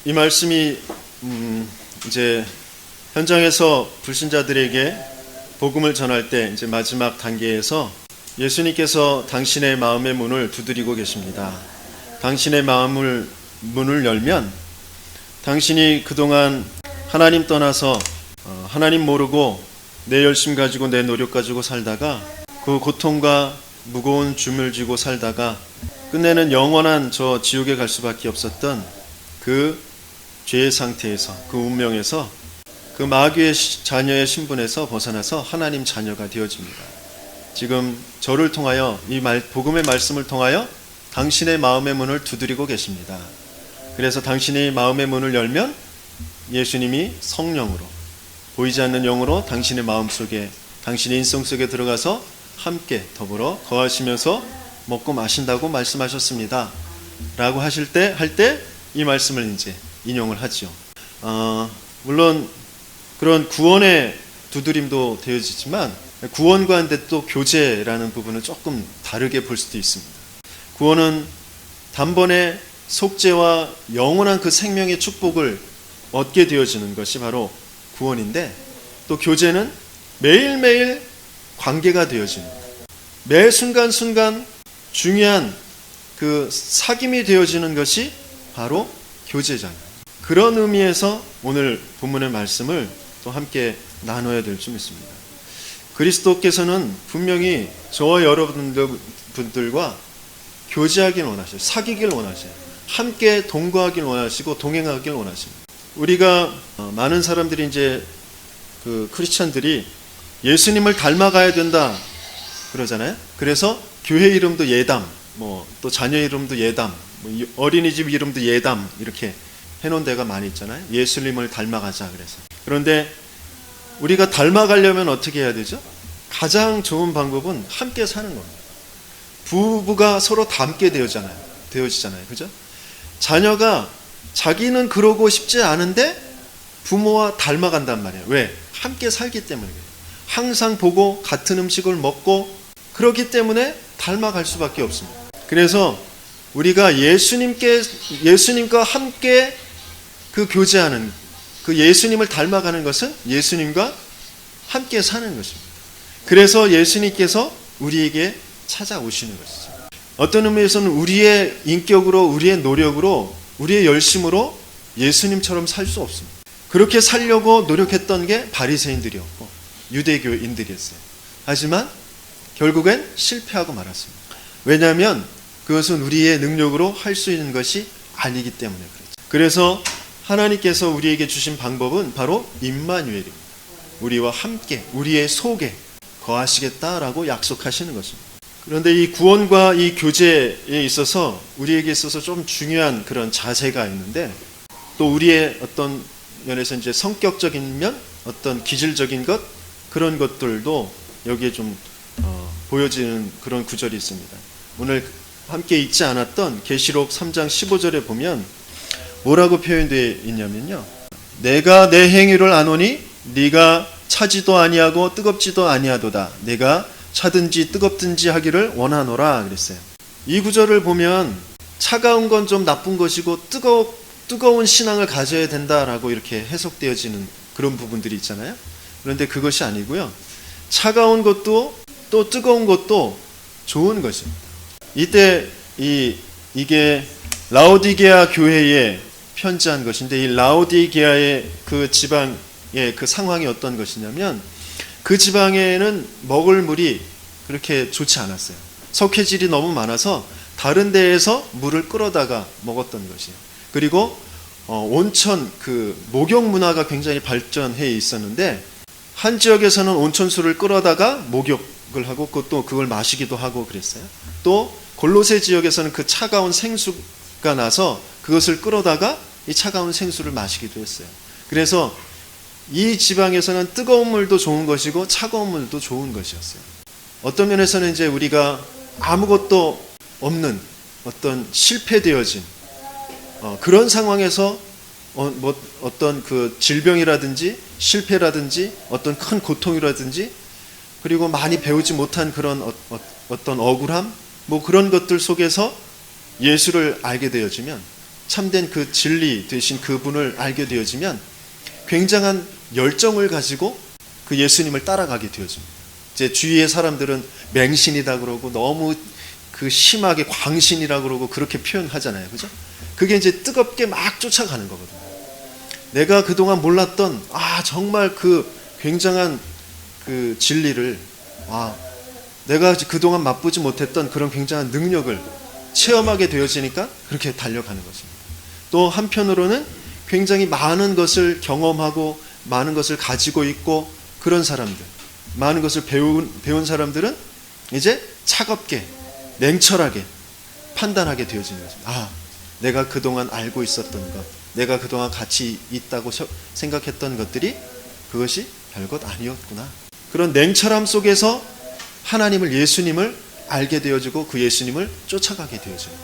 이 말씀이 이제 현장에서 불신자들에게 복음을 전할 때 이제 마지막 단계에서 예수님께서 당신의 마음의 문을 두드리고 계십니다. 당신의 문을 열면 당신이 그동안 하나님 떠나서 하나님 모르고 내 열심 가지고 내 노력 가지고 살다가 그 고통과 무거운 짐을 지고 살다가 끝내는 영원한 저 지옥에 갈 수밖에 없었던 그 죄의 상태에서, 그 운명에서, 그 마귀의 자녀의 신분에서 벗어나서 하나님 자녀가 되어집니다. 지금 저를 통하여 이 복음의 말씀을 통하여 당신의 마음의 문을 두드리고 계십니다. 그래서 당신의 마음의 문을 열면 예수님이 성령으로, 보이지 않는 영으로 당신의 마음 속에, 당신의 인성 속에 들어가서 함께 더불어 거하시면서 먹고 마신다고 말씀하셨습니다. 라고 할 때 이 말씀을 이제 인용을 하죠. 물론 그런 구원의 두드림도 되어지지만 구원과 또 교제라는 부분은 조금 다르게 볼 수도 있습니다. 구원은 단번에 속죄와 영원한 그 생명의 축복을 얻게 되어지는 것이 바로 구원인데, 또 교제는 매일매일 관계가 되어지는, 매 순간순간 중요한 그 사귐이 되어지는 것이 바로 교제잖아요. 그런 의미에서 오늘 본문의 말씀을 또 함께 나눠야 될 줄 믿습니다. 그리스도께서는 분명히 저와 여러분들과 교제하길 원하셔요. 사귀길 원하셔요. 함께 동거하길 원하시고 동행하길 원하십니다. 우리가 많은 사람들이 이제 그 크리스찬들이 예수님을 닮아가야 된다 그러잖아요. 그래서 교회 이름도 예담, 또 자녀 이름도 예담, 어린이집 이름도 예담 이렇게 해놓은 데가 많이 있잖아요. 예수님을 닮아가자 그래서. 그런데 우리가 닮아가려면 어떻게 해야 되죠? 가장 좋은 방법은 함께 사는 겁니다. 부부가 서로 닮게 되어지잖아요. 그죠? 자녀가 자기는 그러고 싶지 않은데 부모와 닮아간단 말이에요. 왜? 함께 살기 때문에. 항상 보고 같은 음식을 먹고 그렇기 때문에 닮아갈 수밖에 없습니다. 그래서 우리가 예수님과 함께 그 교제하는, 그 예수님을 닮아가는 것은 예수님과 함께 사는 것입니다. 그래서 예수님께서 우리에게 찾아오시는 것이죠. 어떤 의미에서는 우리의 인격으로, 우리의 노력으로, 우리의 열심으로 예수님처럼 살 수 없습니다. 그렇게 살려고 노력했던 게 바리새인들이었고 유대교인들이었어요. 하지만 결국엔 실패하고 말았습니다. 왜냐하면 그것은 우리의 능력으로 할 수 있는 것이 아니기 때문에 그렇죠. 그래서 하나님께서 우리에게 주신 방법은 바로 임마누엘입니다. 우리와 함께, 우리의 속에 거하시겠다라고 약속하시는 것입니다. 그런데 이 구원과 이 교제에 있어서 우리에게 있어서 좀 중요한 그런 자세가 있는데, 또 우리의 어떤 면에서 이제 성격적인 면, 어떤 기질적인 것, 그런 것들도 여기에 좀 보여지는 그런 구절이 있습니다. 오늘 함께 읽지 않았던 계시록 3장 15절에 보면 뭐라고 표현되어 있냐면요, 내가 내 행위를 아노니 네가 차지도 아니하고 뜨겁지도 아니하도다. 내가 차든지 뜨겁든지 하기를 원하노라 그랬어요. 이 구절을 보면 차가운 건 좀 나쁜 것이고 뜨거운 신앙을 가져야 된다라고 이렇게 해석되어지는 그런 부분들이 있잖아요. 그런데 그것이 아니고요, 차가운 것도 또 뜨거운 것도 좋은 것입니다. 이때 이게 라오디게아 교회에 편지한 것인데, 이 라오디게아의 그 지방의 그 상황이 어떤 것이냐면, 그 지방에는 먹을 물이 그렇게 좋지 않았어요. 석회질이 너무 많아서 다른 데에서 물을 끌어다가 먹었던 것이에요. 그리고 온천, 그 목욕 문화가 굉장히 발전해 있었는데, 한 지역에서는 온천수를 끌어다가 목욕을 하고 또 그걸 마시기도 하고 그랬어요. 또 골로새 지역에서는 그 차가운 생수가 나서 그것을 끌어다가 이 차가운 생수를 마시기도 했어요. 그래서 이 지방에서는 뜨거운 물도 좋은 것이고 차가운 물도 좋은 것이었어요. 어떤 면에서는 이제 우리가 아무것도 없는 어떤 실패되어진 그런 상황에서 어떤 그 질병이라든지 실패라든지 어떤 큰 고통이라든지, 그리고 많이 배우지 못한 그런 어떤 억울함, 그런 것들 속에서 예수를 알게 되어지면 참된 그 진리 되신 그분을 알게 되어지면 굉장한 열정을 가지고 그 예수님을 따라가게 되어집니다. 이제 주위의 사람들은 맹신이다 그러고 너무 그 심하게 광신이라 그러고 그렇게 표현하잖아요. 그죠? 그게 이제 뜨겁게 막 쫓아가는 거거든요. 내가 그동안 몰랐던 정말 그 굉장한 그 진리를 내가 그동안 맛보지 못했던 그런 굉장한 능력을 체험하게 되어지니까 그렇게 달려가는 것입니다. 또 한편으로는 굉장히 많은 것을 경험하고 많은 것을 가지고 있고 그런 사람들, 많은 것을 배운 사람들은 이제 차갑게 냉철하게 판단하게 되어지는 것입니다. 내가 그동안 알고 있었던 것, 내가 그동안 같이 있다고 생각했던 것들이 그것이 별것 아니었구나. 그런 냉철함 속에서 하나님을, 예수님을 알게 되어지고 그 예수님을 쫓아가게 되어져요.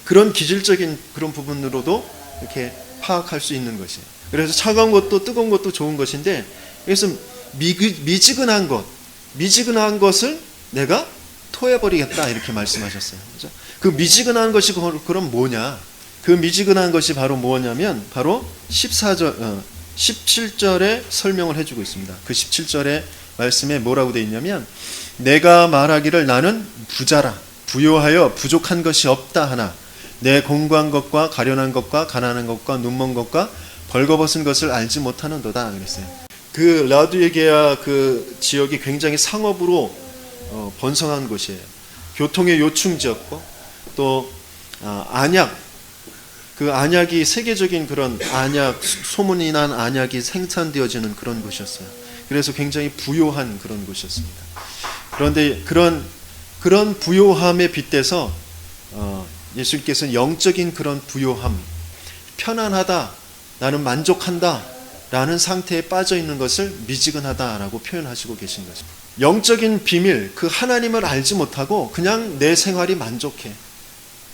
그런 기질적인 그런 부분으로도 이렇게 파악할 수 있는 것이에요. 그래서 차가운 것도 뜨거운 것도 좋은 것인데, 그래서 미지근한 것을 내가 토해버리겠다 이렇게 말씀하셨어요. 그죠? 그 미지근한 것이 그럼 뭐냐? 그 미지근한 것이 바로 뭐냐면 바로 17절에 설명을 해주고 있습니다. 그 17절에 말씀에 뭐라고 되어 있냐면, 내가 말하기를 나는 부자라 부요하여 부족한 것이 없다 하나 내 공고한 것과 가련한 것과 가난한 것과 눈먼 것과 벌거벗은 것을 알지 못하는도다 그랬어요. 그 라우디게아 그 지역이 굉장히 상업으로 번성한 곳이에요. 교통의 요충지였고 또 안약, 그 안약이 세계적인 그런 안약, 소문이 난 안약이 생산되어지는 그런 곳이었어요. 그래서 굉장히 부요한 그런 곳이었습니다. 그런데 그런 부요함에 빗대서 예수님께서는 영적인 그런 부요함, 편안하다, 나는 만족한다 라는 상태에 빠져 있는 것을 미지근하다라고 표현하시고 계신 것입니다. 영적인 비밀, 그 하나님을 알지 못하고 그냥 내 생활이 만족해.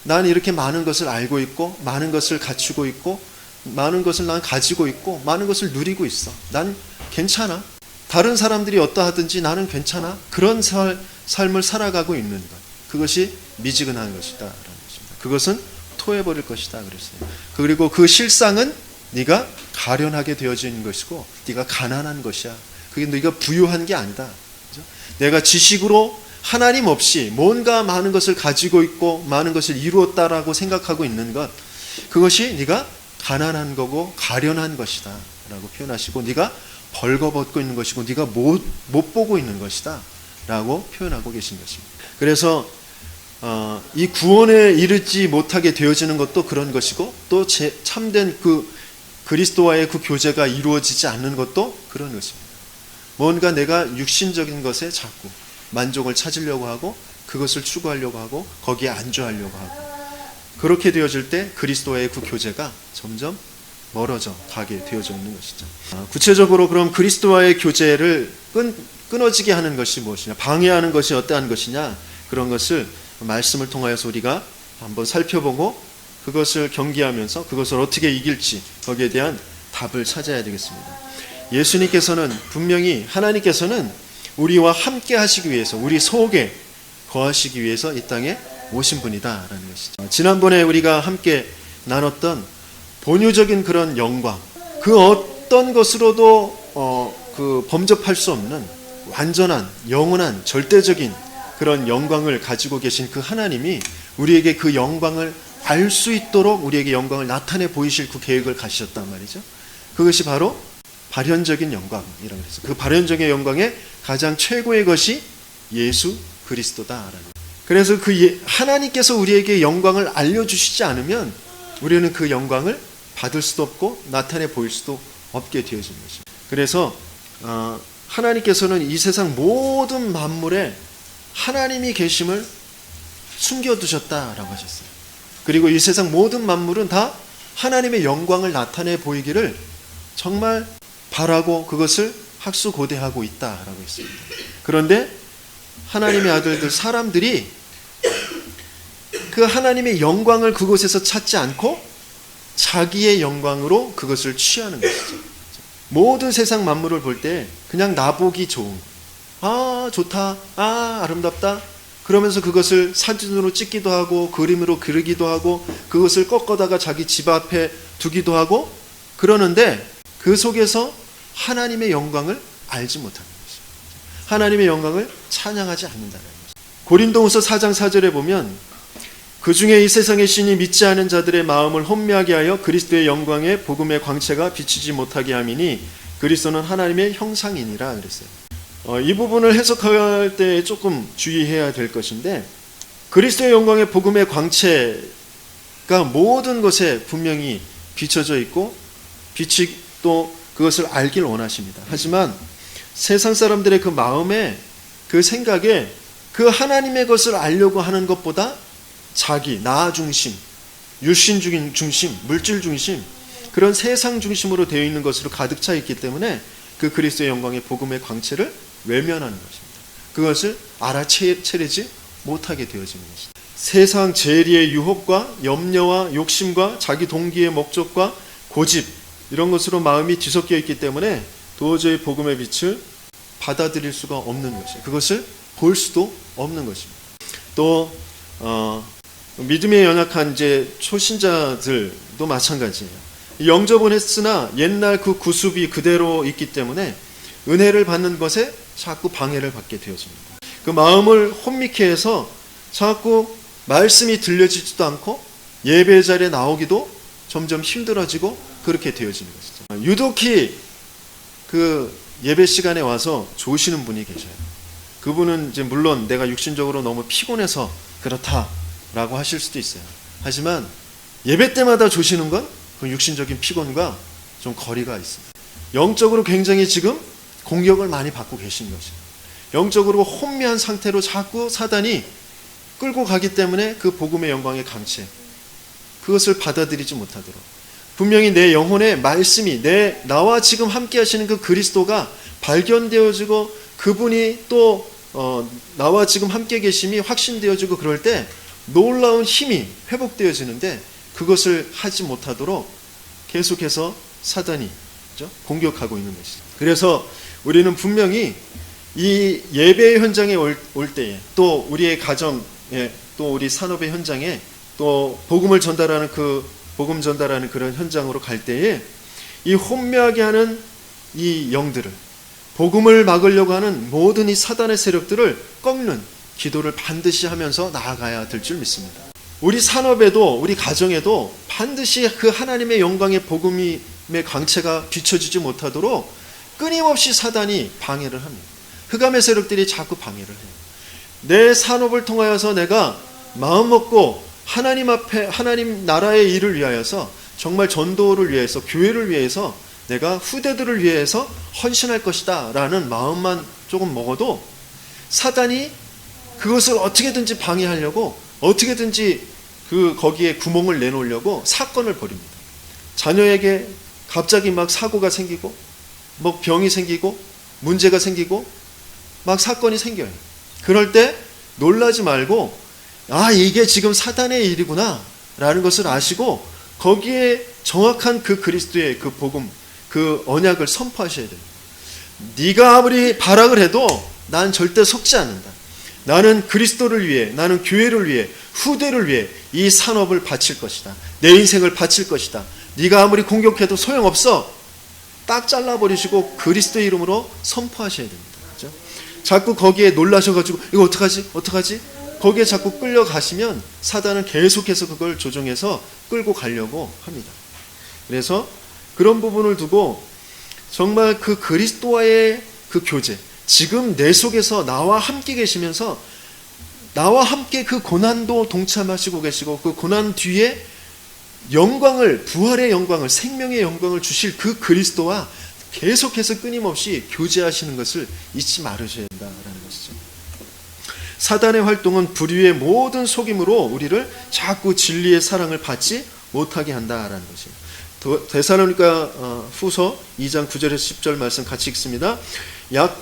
난 이렇게 많은 것을 알고 있고 많은 것을 갖추고 있고 많은 것을 난 가지고 있고 많은 것을 누리고 있어. 난 괜찮아. 다른 사람들이 어떠하든지 나는 괜찮아. 그런 삶을 살아가고 있는 것, 그것이 미지근한 것이다 라는 것입니다. 그것은 토해버릴 것이다 그랬어요. 그리고 그 실상은 네가 가련하게 되어진 것이고 네가 가난한 것이야. 그게 네가 부유한 게 아니다. 그렇죠? 내가 지식으로 하나님 없이 뭔가 많은 것을 가지고 있고 많은 것을 이루었다라고 생각하고 있는 것, 그것이 네가 가난한 거고 가련한 것이다 라고 표현하시고, 네가 벌거벗고 있는 것이고 네가 못 보고 있는 것이다 라고 표현하고 계신 것입니다. 그래서 이 구원에 이르지 못하게 되어지는 것도 그런 것이고, 또 참된 그 그리스도와의 그 교제가 이루어지지 않는 것도 그런 것입니다. 뭔가 내가 육신적인 것에 자꾸 만족을 찾으려고 하고 그것을 추구하려고 하고 거기에 안주하려고 하고, 그렇게 되어질 때 그리스도와의 그 교제가 점점 멀어져 가게 되어져 있는 것이죠. 구체적으로 그럼 그리스도와의 교제를 끊어지게 하는 것이 무엇이냐, 방해하는 것이 어떠한 것이냐, 그런 것을 말씀을 통하여서 우리가 한번 살펴보고 그것을 경계하면서 그것을 어떻게 이길지 거기에 대한 답을 찾아야 되겠습니다. 예수님께서는 분명히, 하나님께서는 우리와 함께 하시기 위해서, 우리 속에 거하시기 위해서 이 땅에 오신 분이다라는 것이죠. 지난번에 우리가 함께 나눴던 본유적인 그런 영광, 그 어떤 것으로도 그 범접할 수 없는 완전한 영원한 절대적인 그런 영광을 가지고 계신 그 하나님이 우리에게 그 영광을 알 수 있도록 우리에게 영광을 나타내 보이실 그 계획을 가지셨단 말이죠. 그것이 바로 발현적인 영광이라고 해서, 그 발현적인 영광의 가장 최고의 것이 예수 그리스도다라는 거예요. 그래서 그 하나님께서 우리에게 영광을 알려주시지 않으면 우리는 그 영광을 받을 수도 없고 나타내 보일 수도 없게 되어진 것입니다. 그래서 하나님께서는 이 세상 모든 만물에 하나님이 계심을 숨겨두셨다라고 하셨어요. 그리고 이 세상 모든 만물은 다 하나님의 영광을 나타내 보이기를 정말 바라고 그것을 학수고대하고 있다라고 했습니다. 그런데 하나님의 아들들, 사람들이 그 하나님의 영광을 그곳에서 찾지 않고 자기의 영광으로 그것을 취하는 것이죠. 모든 세상 만물을 볼 때 그냥 나보기 좋은, 좋다, 아름답다, 그러면서 그것을 사진으로 찍기도 하고 그림으로 그리기도 하고 그것을 꺾어다가 자기 집 앞에 두기도 하고 그러는데 그 속에서 하나님의 영광을 알지 못하는 것입니다. 하나님의 영광을 찬양하지 않는다는 것입니다. 고린도후서 4장 4절에 보면 그 중에 이 세상의 신이 믿지 않은 자들의 마음을 혼미하게 하여 그리스도의 영광의 복음의 광채가 비치지 못하게 함이니 그리스도는 하나님의 형상이니라 그랬어요. 이 부분을 해석할 때 조금 주의해야 될 것인데 그리스도의 영광의 복음의 광채가 모든 것에 분명히 비춰져 있고 빛이 또 그것을 알길 원하십니다. 하지만 세상 사람들의 그 마음에 그 생각에 그 하나님의 것을 알려고 하는 것보다 자기, 나 중심, 육신 중심, 물질 중심 그런 세상 중심으로 되어 있는 것으로 가득 차 있기 때문에 그 그리스도의 영광의 복음의 광채를 외면하는 것입니다. 그것을 알아채리지 못하게 되어지는 것입니다. 세상 재리의 유혹과 염려와 욕심과 자기 동기의 목적과 고집 이런 것으로 마음이 뒤섞여 있기 때문에 도저히 복음의 빛을 받아들일 수가 없는 것이에요. 그것을 볼 수도 없는 것입니다. 또 믿음에 연약한 이제 초신자들도 마찬가지예요. 영접은 했으나 옛날 그 구습이 그대로 있기 때문에 은혜를 받는 것에 자꾸 방해를 받게 되어집니다. 그 마음을 혼미케 해서 자꾸 말씀이 들려지지도 않고 예배 자리에 나오기도 점점 힘들어지고 그렇게 되어지는 것이죠. 유독히 그 예배 시간에 와서 조시는 분이 계셔요. 그분은 이제 물론 내가 육신적으로 너무 피곤해서 그렇다라고 하실 수도 있어요. 하지만 예배 때마다 조시는 건 그 육신적인 피곤과 좀 거리가 있습니다. 영적으로 굉장히 지금 공격을 많이 받고 계신 것이에요. 영적으로 혼미한 상태로 자꾸 사단이 끌고 가기 때문에 그 복음의 영광의 강체 그것을 받아들이지 못하도록 분명히 내 영혼의 말씀이 나와 지금 함께 하시는 그 그리스도가 발견되어지고 그분이 또 나와 지금 함께 계심이 확신되어지고 그럴 때 놀라운 힘이 회복되어지는데 그것을 하지 못하도록 계속해서 사단이 공격하고 있는 것이죠. 그래서 우리는 분명히 이 예배의 현장에 올 때에 또 우리의 가정에 또 우리 산업의 현장에 또 복음을 전달하는 복음 전달하는 그런 현장으로 갈 때에 이 혼미하게 하는 이 영들을 복음을 막으려고 하는 모든 이 사단의 세력들을 꺾는 기도를 반드시 하면서 나아가야 될 줄 믿습니다. 우리 산업에도 우리 가정에도 반드시 그 하나님의 영광의 복음의 광채가 비춰지지 못하도록 끊임없이 사단이 방해를 합니다. 흑암의 세력들이 자꾸 방해를 해요. 내 산업을 통하여서 내가 마음 먹고 하나님 앞에 하나님 나라의 일을 위하여서 정말 전도를 위해서 교회를 위해서 내가 후대들을 위해서 헌신할 것이다 라는 마음만 조금 먹어도 사단이 그것을 어떻게든지 방해하려고 어떻게든지 거기에 구멍을 내놓으려고 사건을 벌입니다. 자녀에게 갑자기 막 사고가 생기고 뭐 병이 생기고 문제가 생기고 막 사건이 생겨요. 그럴 때 놀라지 말고 이게 지금 사단의 일이구나 라는 것을 아시고 거기에 정확한 그 그리스도의 그 복음 그 언약을 선포하셔야 됩니다. 네가 아무리 발악을 해도 난 절대 속지 않는다. 나는 그리스도를 위해 나는 교회를 위해 후대를 위해 이 산업을 바칠 것이다. 내 인생을 바칠 것이다. 네가 아무리 공격해도 소용없어. 딱 잘라버리시고 그리스도의 이름으로 선포하셔야 됩니다. 그렇죠? 자꾸 거기에 놀라셔가지고 이거 어떡하지? 거기에 자꾸 끌려가시면 사단은 계속해서 그걸 조종해서 끌고 가려고 합니다. 그래서 그런 부분을 두고 정말 그 그리스도와의 그 교제 지금 내 속에서 나와 함께 계시면서 나와 함께 그 고난도 동참하시고 계시고 그 고난 뒤에 영광을 부활의 영광을 생명의 영광을 주실 그 그리스도와 계속해서 끊임없이 교제하시는 것을 잊지 말으셔야 된다라는 것이죠. 사단의 활동은 불의의 모든 속임으로 우리를 자꾸 진리의 사랑을 받지 못하게 한다라는 것이에요. 데살로니가 후서 2장 9절에서 10절 말씀 같이 읽습니다.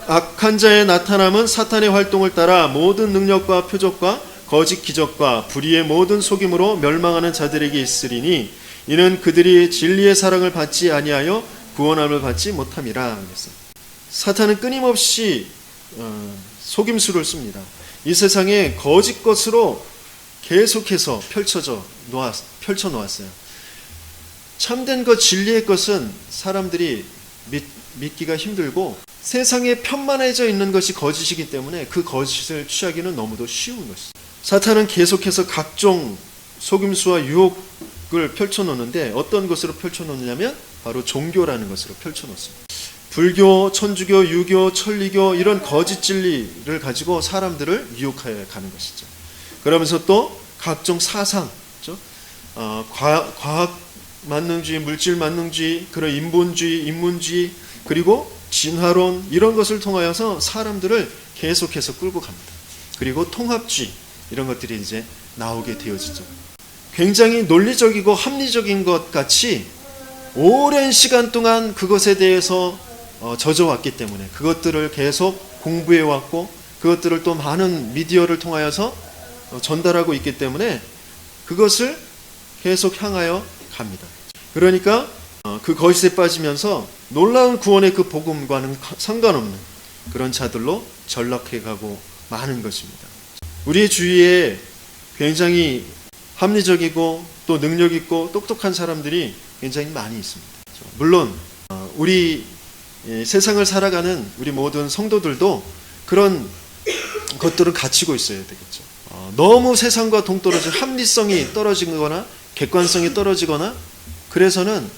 악한 자의 나타남은 사탄의 활동을 따라 모든 능력과 표적과 거짓 기적과 불의의 모든 속임으로 멸망하는 자들에게 있으리니 이는 그들이 진리의 사랑을 받지 아니하여 구원함을 받지 못함이라. 사탄은 끊임없이 속임수를 씁니다. 이 세상에 거짓 것으로 계속해서 펼쳐 놓았어요. 참된 것, 진리의 것은 사람들이 믿기가 힘들고 세상에 편만해져 있는 것이 거짓이기 때문에 그 거짓을 취하기는 너무도 쉬운 것이죠. 사탄은 계속해서 각종 속임수와 유혹을 펼쳐놓는데 어떤 것으로 펼쳐놓느냐면 바로 종교라는 것으로 펼쳐놓습니다. 불교, 천주교, 유교, 천리교 이런 거짓 진리를 가지고 사람들을 유혹하여 가는 것이죠. 그러면서 또 각종 사상, 그렇죠? 과학 만능주의, 물질 만능주의, 그런 인본주의, 인문주의, 그리고 진화론 이런 것을 통하여서 사람들을 계속해서 끌고 갑니다. 그리고 통합주의 이런 것들이 이제 나오게 되어지죠. 굉장히 논리적이고 합리적인 것 같이 오랜 시간 동안 그것에 대해서 젖어왔기 때문에 그것들을 계속 공부해왔고 그것들을 또 많은 미디어를 통하여서 전달하고 있기 때문에 그것을 계속 향하여 갑니다. 그러니까 그 거짓에 빠지면서 놀라운 구원의 그 복음과는 상관없는 그런 자들로 전락해가고 마는 것입니다. 우리 주위에 굉장히 합리적이고 또 능력있고 똑똑한 사람들이 굉장히 많이 있습니다. 물론 우리 세상을 살아가는 우리 모든 성도들도 그런 것들을 갖추고 있어야 되겠죠. 너무 세상과 동떨어진 합리성이 떨어지거나 객관성이 떨어지거나 그래서는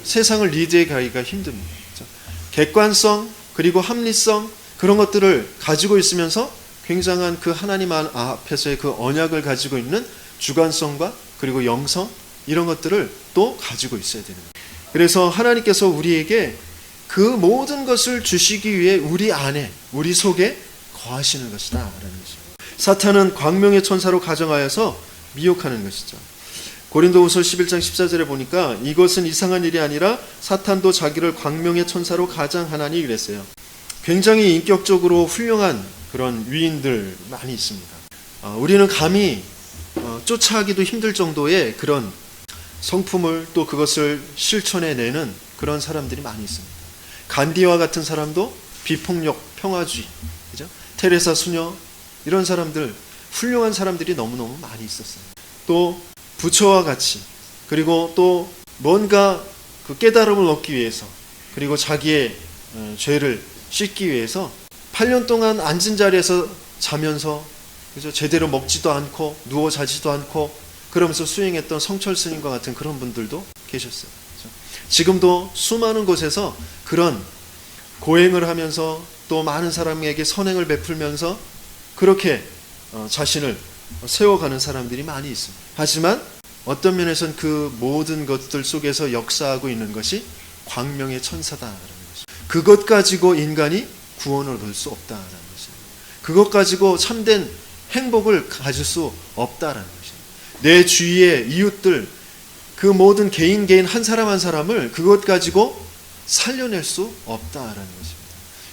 세상을 리드해 가기가 힘듭니다. 객관성 그리고 합리성 그런 것들을 가지고 있으면서 굉장한 그 하나님 앞에서의 그 언약을 가지고 있는 주관성과 그리고 영성 이런 것들을 또 가지고 있어야 되는 거예요. 그래서 하나님께서 우리에게 그 모든 것을 주시기 위해 우리 안에 우리 속에 거하시는 것이다 라는 것입니다. 사탄은 광명의 천사로 가정하여서 미혹하는 것이죠. 고린도후서 11장 14절에 보니까 이것은 이상한 일이 아니라 사탄도 자기를 광명의 천사로 가장하나니 그랬어요. 굉장히 인격적으로 훌륭한 그런 위인들 많이 있습니다. 우리는 감히 쫓아가기도 힘들 정도의 그런 성품을 또 그것을 실천해내는 그런 사람들이 많이 있습니다. 간디와 같은 사람도 비폭력, 평화주의, 그죠? 테레사 수녀 이런 사람들 훌륭한 사람들이 너무너무 많이 있었어요. 또 부처와 같이 그리고 또 뭔가 그 깨달음을 얻기 위해서 그리고 자기의 죄를 씻기 위해서 8년 동안 앉은 자리에서 자면서 그죠? 제대로 먹지도 않고 누워 자지도 않고 그러면서 수행했던 성철 스님과 같은 그런 분들도 계셨어요. 그죠? 지금도 수많은 곳에서 그런 고행을 하면서 또 많은 사람에게 선행을 베풀면서 그렇게 자신을 세워가는 사람들이 많이 있습니다. 하지만 어떤 면에서는 그 모든 것들 속에서 역사하고 있는 것이 광명의 천사다라는 것입니다. 그것 가지고 인간이 구원을 얻을 수 없다라는 것입니다. 그것 가지고 참된 행복을 가질 수 없다라는 것입니다. 내 주위의 이웃들 그 모든 개인 한 사람 한 사람을 그것 가지고 살려낼 수 없다라는 것입니다.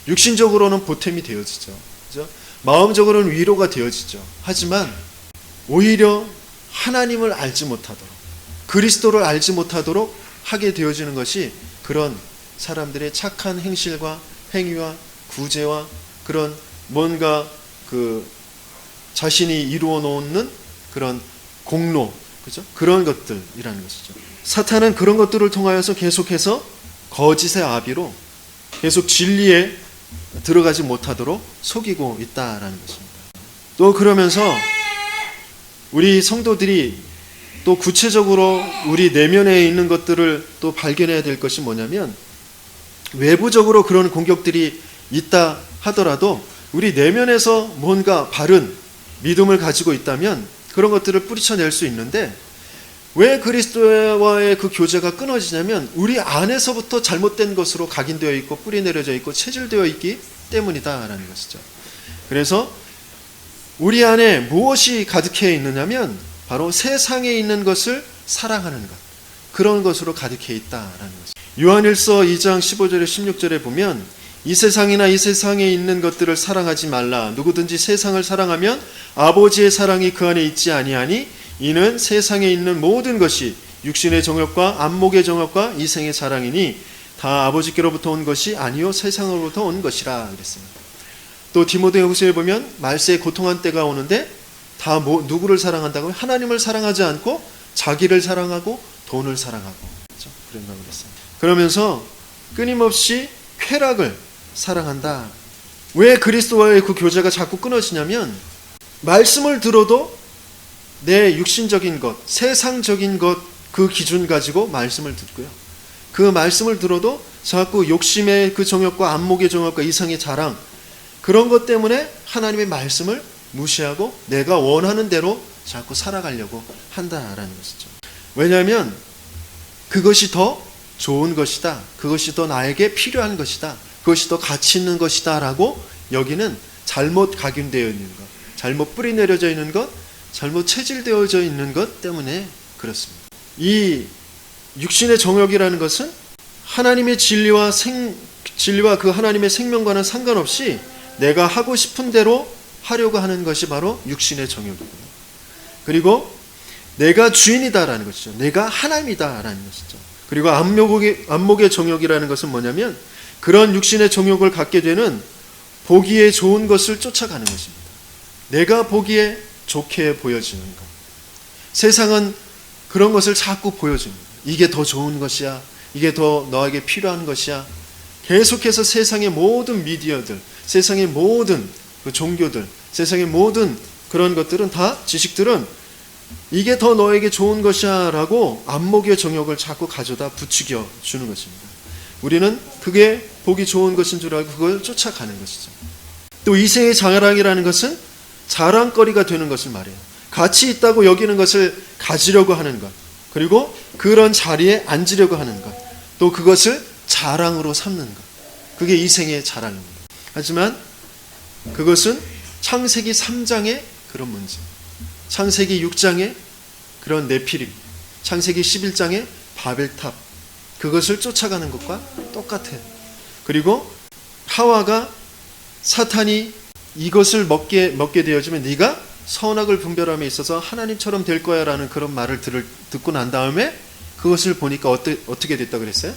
육신적으로는 보탬이 되어지죠. 그죠? 마음적으로는 위로가 되어지죠. 하지만 오히려 하나님을 알지 못하도록 그리스도를 알지 못하도록 하게 되어지는 것이 그런 사람들의 착한 행실과 행위와 구제와 그런 뭔가 그 자신이 이루어 놓는 그런 공로, 그죠? 그런 것들이라는 것이죠. 사탄은 그런 것들을 통하여서 계속해서 거짓의 아비로 계속 진리에 들어가지 못하도록 속이고 있다라는 것입니다. 또 그러면서 우리 성도들이 또 구체적으로 우리 내면에 있는 것들을 또 발견해야 될 것이 뭐냐면 외부적으로 그런 공격들이 있다 하더라도 우리 내면에서 뭔가 바른 믿음을 가지고 있다면 그런 것들을 뿌리쳐낼 수 있는데 왜 그리스도와의 그 교제가 끊어지냐면 우리 안에서부터 잘못된 것으로 각인되어 있고 뿌리내려져 있고 체질되어 있기 때문이다라는 것이죠. 그래서 우리 안에 무엇이 가득해 있느냐면 바로 세상에 있는 것을 사랑하는 것 그런 것으로 가득해 있다라는 것이죠. 요한일서 2장 15절에 16절에 보면 이 세상이나 이 세상에 있는 것들을 사랑하지 말라. 누구든지 세상을 사랑하면 아버지의 사랑이 그 안에 있지 아니하니 이는 세상에 있는 모든 것이 육신의 정욕과 안목의 정욕과 이생의 사랑이니 다 아버지께로부터 온 것이 아니요 세상으로부터 온 것이라 그랬습니다. 또 디모데후서에 보면 말세에 고통한 때가 오는데 다 누구를 사랑한다고요? 하나님을 사랑하지 않고 자기를 사랑하고 돈을 사랑하고, 그렇죠? 그런다고 그랬어요. 그러면서 끊임없이 쾌락을 사랑한다. 왜 그리스도와의 그 교제가 자꾸 끊어지냐면 말씀을 들어도 내 육신적인 것, 세상적인 것, 그 기준 가지고 말씀을 듣고요. 그 말씀을 들어도 자꾸 욕심의 그 정욕과 안목의 정욕과 이상의 자랑, 그런 것 때문에 하나님의 말씀을 무시하고 내가 원하는 대로 자꾸 살아가려고 한다라는 것이죠. 왜냐하면 그것이 더 좋은 것이다, 그것이 더 나에게 필요한 것이다, 그것이 더 가치 있는 것이다 라고 여기는 잘못 각인되어 있는 것, 잘못 뿌리 내려져 있는 것, 잘못 체질되어져 있는 것 때문에 그렇습니다. 이 육신의 정욕이라는 것은 하나님의 진리와 그 하나님의 생명과는 상관없이 내가 하고 싶은 대로 하려고 하는 것이 바로 육신의 정욕이고요. 그리고 내가 주인이다라는 것이죠. 내가 하나님이다라는 것이죠. 그리고 안목의 정욕이라는 것은 뭐냐면 그런 육신의 정욕을 갖게 되는 보기에 좋은 것을 쫓아가는 것입니다. 내가 보기에 좋게 보여지는 것. 세상은 그런 것을 자꾸 보여줍니다. 이게 더 좋은 것이야, 이게 더 너에게 필요한 것이야. 계속해서 세상의 모든 미디어들, 세상의 모든 그 종교들, 세상의 모든 그런 것들은 다, 지식들은 이게 더 너에게 좋은 것이야 라고 안목의 정욕을 자꾸 가져다 부추겨 주는 것입니다. 우리는 그게 보기 좋은 것인 줄 알고 그걸 쫓아가는 것이죠. 또 이생의 자랑이라는 것은 자랑거리가 되는 것을 말해요. 가치 있다고 여기는 것을 가지려고 하는 것, 그리고 그런 자리에 앉으려고 하는 것, 또 그것을 자랑으로 삼는 것, 그게 이생의 자랑입니다. 하지만 그것은 창세기 3장의 그런 문제, 창세기 6장의 그런 네피림, 창세기 11장의 바벨탑, 그것을 쫓아가는 것과 똑같아요. 그리고 하와가 사탄이 이것을 먹게 되어지면 네가 선악을 분별함에 있어서 하나님처럼 될 거야 라는 그런 말을 듣고 난 다음에 그것을 보니까 어떻게 됐다 그랬어요?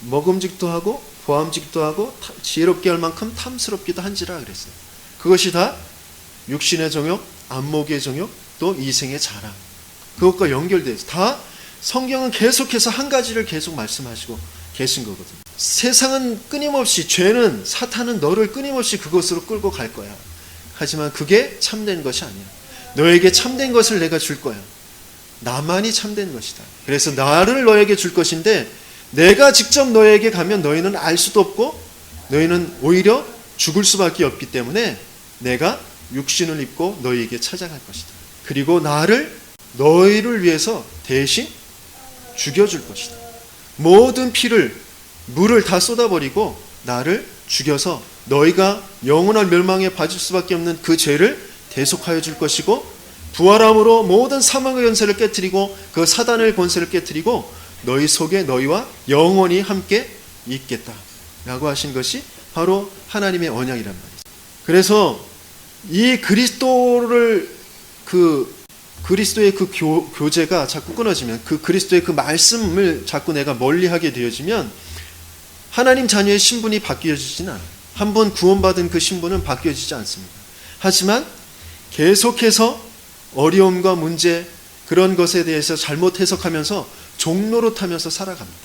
먹음직도 하고 보암직도 하고 지혜롭게 할 만큼 탐스럽기도 한지라 그랬어요. 그것이 다 육신의 정욕, 안목의 정욕, 또 이생의 자랑, 그것과 연결되어 있어요. 다 성경은 계속해서 한 가지를 계속 말씀하시고 계신 거거든요. 세상은 끊임없이, 죄는, 사탄은 너를 끊임없이 그것으로 끌고 갈 거야. 하지만 그게 참된 것이 아니야. 너에게 참된 것을 내가 줄 거야. 나만이 참된 것이다. 그래서 나를 너에게 줄 것인데 내가 직접 너에게 가면 너희는 알 수도 없고 너희는 오히려 죽을 수밖에 없기 때문에 내가 육신을 입고 너희에게 찾아갈 것이다. 그리고 너희를 위해서 대신 죽여줄 것이다. 모든 물을 다 쏟아버리고 나를 죽여서 너희가 영원한 멸망에 빠질 수밖에 없는 그 죄를 대속하여 줄 것이고, 부활함으로 모든 사망의 권세를 깨트리고 그 사단의 권세를 깨트리고 너희 속에 너희와 영원히 함께 있겠다 라고 하신 것이 바로 하나님의 언약이란 말이죠. 그래서 이 그리스도의 그 교제가 자꾸 끊어지면, 그 그리스도의 그 말씀을 자꾸 내가 멀리하게 되어지면 하나님 자녀의 신분이 바뀌어지진 않아요. 한번 구원받은 그 신분은 바뀌어지지 않습니다. 하지만 계속해서 어려움과 문제, 그런 것에 대해서 잘못 해석하면서 종노릇하면서 살아갑니다.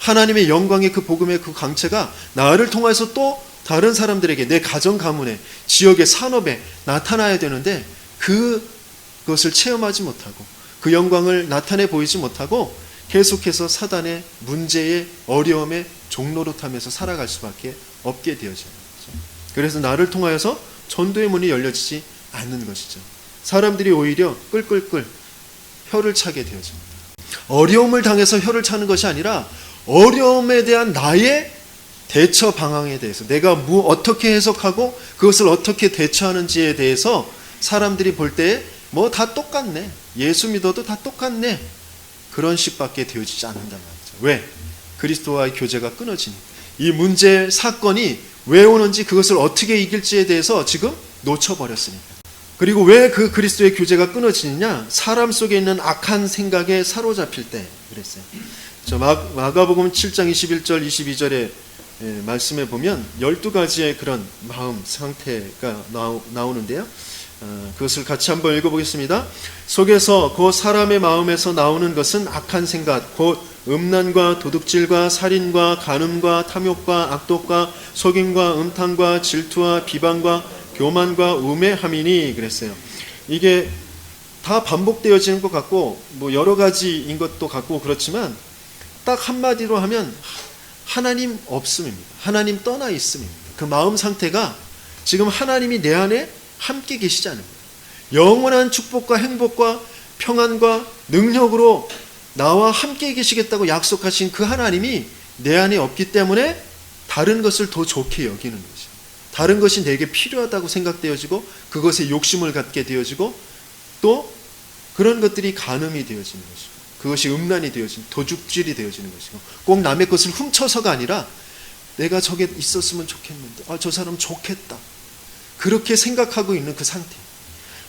하나님의 영광의 그 복음의 그 강체가 나를 통해서 또 다른 사람들에게, 내 가정 가문에, 지역의 산업에 나타나야 되는데 그것을 체험하지 못하고 그 영광을 나타내 보이지 못하고 계속해서 사단의 문제에, 어려움에 종노릇하면서 살아갈 수밖에 없게 되어져요. 그래서 나를 통하여서 전도의 문이 열려지지 않는 것이죠. 사람들이 오히려 끌끌끌 혀를 차게 되어집니다. 어려움을 당해서 혀를 차는 것이 아니라 어려움에 대한 나의 대처 방향에 대해서, 내가 어떻게 해석하고 그것을 어떻게 대처하는지에 대해서 사람들이 볼 때에 뭐 다 똑같네, 예수 믿어도 다 똑같네, 그런 식밖에 되어지지 않는단 말이죠. 왜? 그리스도와의 교제가 끊어지니까. 이 문제, 사건이 왜 오는지, 그것을 어떻게 이길지에 대해서 지금 놓쳐버렸으니까. 그리고 왜 그 그리스도의 교제가 끊어지느냐? 사람 속에 있는 악한 생각에 사로잡힐 때 그랬어요. 마가복음 7장 21절 22절에 말씀에 보면 12가지의 그런 마음 상태가 나오는데요. 그것을 같이 한번 읽어보겠습니다. 속에서 그 사람의 마음에서 나오는 것은 악한 생각, 곧 음란과 도둑질과 살인과 간음과 탐욕과 악독과 속임과 음탕과 질투와 비방과 교만과 우매함이니 그랬어요. 이게 다 반복되어지는 것 같고 뭐 여러 가지인 것도 같고 그렇지만 딱 한마디로 하면 하나님 없음입니다. 하나님 떠나 있음입니다. 그 마음 상태가 지금 하나님이 내 안에 함께 계시지 않은 거예요. 영원한 축복과 행복과 평안과 능력으로 나와 함께 계시겠다고 약속하신 그 하나님이 내 안에 없기 때문에 다른 것을 더 좋게 여기는 거죠. 다른 것이 내게 필요하다고 생각되어지고 그것에 욕심을 갖게 되어지고 또 그런 것들이 간음이 되어지는 것이고 그것이 음란이 되어지는 도둑질이 되어지는 것이고 꼭 남의 것을 훔쳐서가 아니라 내가 저게 있었으면 좋겠는데 저 사람 좋겠다 그렇게 생각하고 있는 그 상태.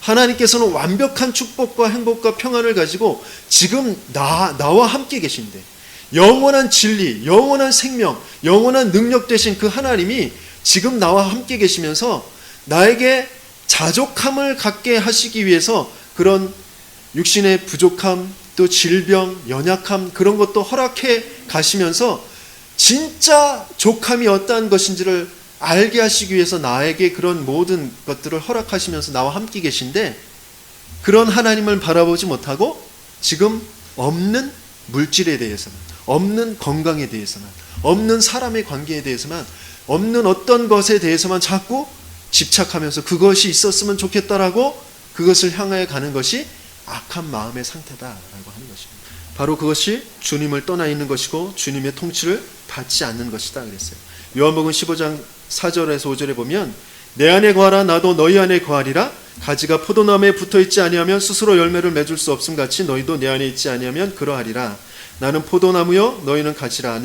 하나님께서는 완벽한 축복과 행복과 평안을 가지고 지금 나와 함께 계신데 영원한 진리, 영원한 생명, 영원한 능력 되신 그 하나님이 지금 나와 함께 계시면서 나에게 자족함을 갖게 하시기 위해서 그런 육신의 부족함, 또 질병, 연약함 그런 것도 허락해 가시면서 진짜 족함이 어떠한 것인지를 알게 하시기 위해서 나에게 그런 모든 것들을 허락하시면서 나와 함께 계신데 그런 하나님을 바라보지 못하고 지금 없는 물질에 대해서만, 없는 건강에 대해서만, 없는 사람의 관계에 대해서만, 없는 어떤 것에 대해서만 자꾸 집착하면서 그것이 있었으면 좋겠다라고 그것을 향하여 가는 것이 악한 마음의 상태다라고 하는 것입니다. 바로 그것이 주님을 떠나 있는 것이고 주님의 통치를 받지 않는 것이다 그랬어요. 요한복음 15장 4절에서 5절에 보면 내 안에 거하라 나도 너희 안에 거하리라 가지가 포도나무에 붙어있지 아니하면 스스로 열매를 맺을 수 없음 같이 너희도 내 안에 있지 아니하면 그러하리라. 나는 포도나무요 너희는 가지라.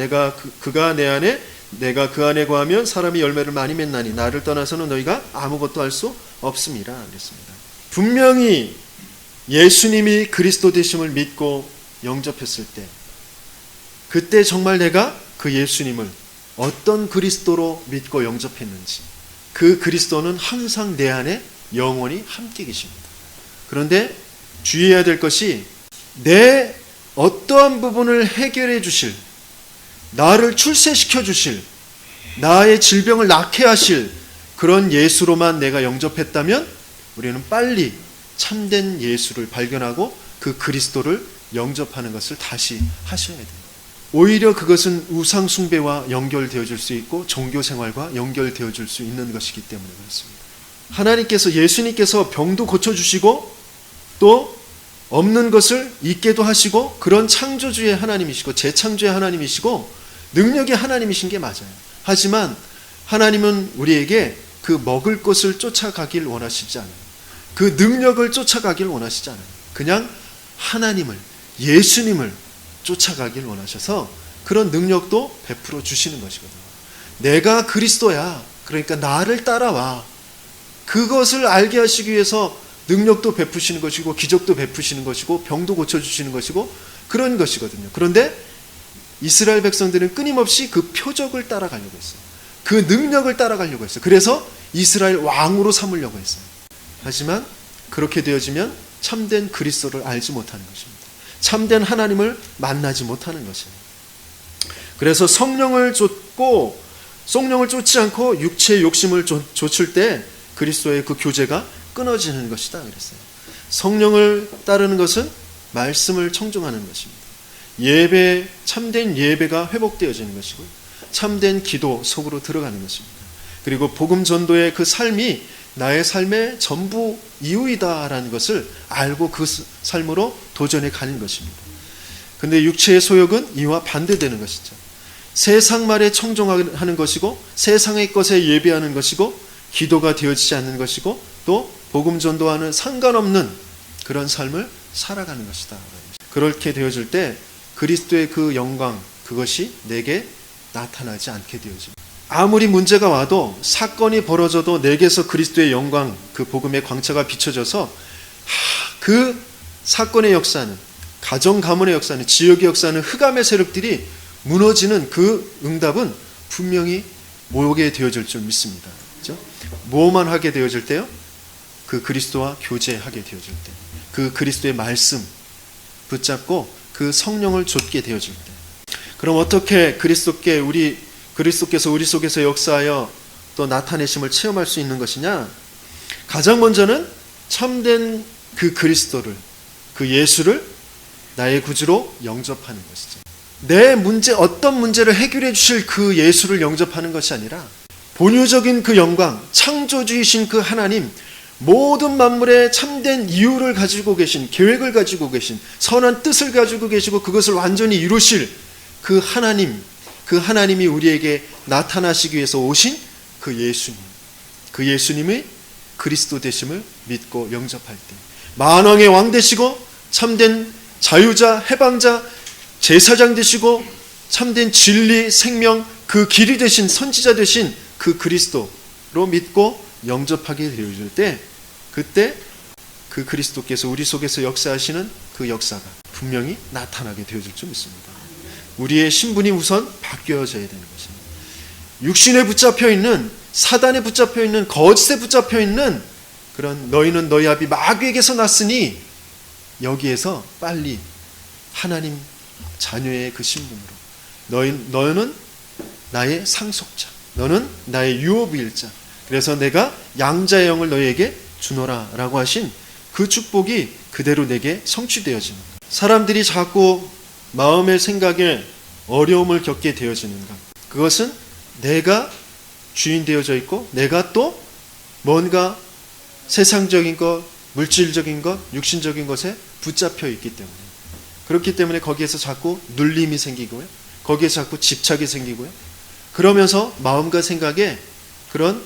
그가 내 안에 내가 그 안에 거하면 사람이 열매를 많이 맺나니 나를 떠나서는 너희가 아무것도 할 수 없음이라 그랬습니다. 분명히 예수님이 그리스도 되심을 믿고 영접했을 때 그때 정말 내가 그 예수님을 어떤 그리스도로 믿고 영접했는지 그 그리스도는 항상 내 안에 영원히 함께 계십니다. 그런데 주의해야 될 것이 내 어떠한 부분을 해결해 주실 나를 출세시켜 주실 나의 질병을 낫게 하실 그런 예수로만 내가 영접했다면 우리는 빨리 참된 예수를 발견하고 그 그리스도를 영접하는 것을 다시 하셔야 됩니다. 오히려 그것은 우상 숭배와 연결되어질 수 있고 종교 생활과 연결되어질 수 있는 것이기 때문에 그렇습니다. 하나님께서 예수님께서 병도 고쳐주시고 또 없는 것을 있게도 하시고 그런 창조주의 하나님이시고 재창조의 하나님이시고 능력의 하나님이신 게 맞아요. 하지만 하나님은 우리에게 그 먹을 것을 쫓아가길 원하시지 않아요. 그 능력을 쫓아가길 원하시지 않아요. 그냥 하나님을 예수님을 쫓아가길 원하셔서 그런 능력도 베풀어 주시는 것이거든요. 내가 그리스도야. 그러니까 나를 따라와. 그것을 알게 하시기 위해서 능력도 베푸시는 것이고 기적도 베푸시는 것이고 병도 고쳐주시는 것이고 그런 것이거든요. 그런데 이스라엘 백성들은 끊임없이 그 표적을 따라가려고 했어요. 그 능력을 따라가려고 했어요. 그래서 이스라엘 왕으로 삼으려고 했어요. 하지만 그렇게 되어지면 참된 그리스도를 알지 못하는 것입니다. 참된 하나님을 만나지 못하는 것이에요. 그래서 성령을 쫓지 않고 육체의 욕심을 좇을 때 그리스도의 그 교제가 끊어지는 것이다 그랬어요. 성령을 따르는 것은 말씀을 청종하는 것입니다. 예배, 참된 예배가 회복되어지는 것이고 참된 기도 속으로 들어가는 것입니다. 그리고 복음 전도의 그 삶이 나의 삶의 전부 이유이다라는 것을 알고 그 삶으로 도전해 가는 것입니다. 근데 육체의 소욕은 이와 반대되는 것이죠. 세상 말에 청종하는 것이고 세상의 것에 예배하는 것이고 기도가 되어지지 않는 것이고 또 복음 전도와는 상관없는 그런 삶을 살아가는 것이다. 그렇게 되어질 때 그리스도의 그 영광 그것이 내게 나타나지 않게 되어집니다. 아무리 문제가 와도 사건이 벌어져도 내게서 그리스도의 영광 그 복음의 광채가 비춰져서 그 사건의 역사는 가정 가문의 역사는 지역의 역사는 흑암의 세력들이 무너지는 그 응답은 분명히 모게 되어질 줄 믿습니다. 그렇죠? 뭐만 하게 되어질 때요? 그 그리스도와 교제하게 되어질 때, 그 그리스도의 말씀 붙잡고 그 성령을 좇게 되어질 때. 그럼 어떻게 그리스도께서 우리 속에서 역사하여 또 나타내심을 체험할 수 있는 것이냐? 가장 먼저는 참된 그 그리스도를, 그 예수를 나의 구주로 영접하는 것이죠. 내 문제, 어떤 문제를 해결해 주실 그 예수를 영접하는 것이 아니라 본유적인 그 영광, 창조주이신 그 하나님, 모든 만물의 참된 이유를 가지고 계신, 계획을 가지고 계신, 선한 뜻을 가지고 계시고 그것을 완전히 이루실 그 하나님, 그 하나님이 우리에게 나타나시기 위해서 오신 그 예수님, 그 예수님의 그리스도 되심을 믿고 영접할 때, 만왕의 왕 되시고 참된 자유자, 해방자, 제사장 되시고 참된 진리, 생명, 그 길이 되신, 선지자 되신 그 그리스도로 믿고 영접하게 되어질 때, 그때 그 그리스도께서 우리 속에서 역사하시는 그 역사가 분명히 나타나게 되어질 줄 믿습니다. 우리의 신분이 우선 바뀌어져야 되는 것입니다. 육신에 붙잡혀 있는, 사단에 붙잡혀 있는, 거짓에 붙잡혀 있는 그런 너희는 너희 아비 마귀에게서 났으니 여기에서 빨리 하나님 자녀의 그 신분으로 너는 나의 상속자, 너는 나의 유업일자, 그래서 내가 양자의 영을 너희에게 주노라 라고 하신 그 축복이 그대로 내게 성취되어지는 것. 사람들이 자꾸 마음의 생각에 어려움을 겪게 되어지는가? 그것은 내가 주인 되어져 있고 내가 또 뭔가 세상적인 것, 물질적인 것, 육신적인 것에 붙잡혀 있기 때문에, 그렇기 때문에 거기에서 자꾸 눌림이 생기고요, 거기에서 자꾸 집착이 생기고요, 그러면서 마음과 생각에 그런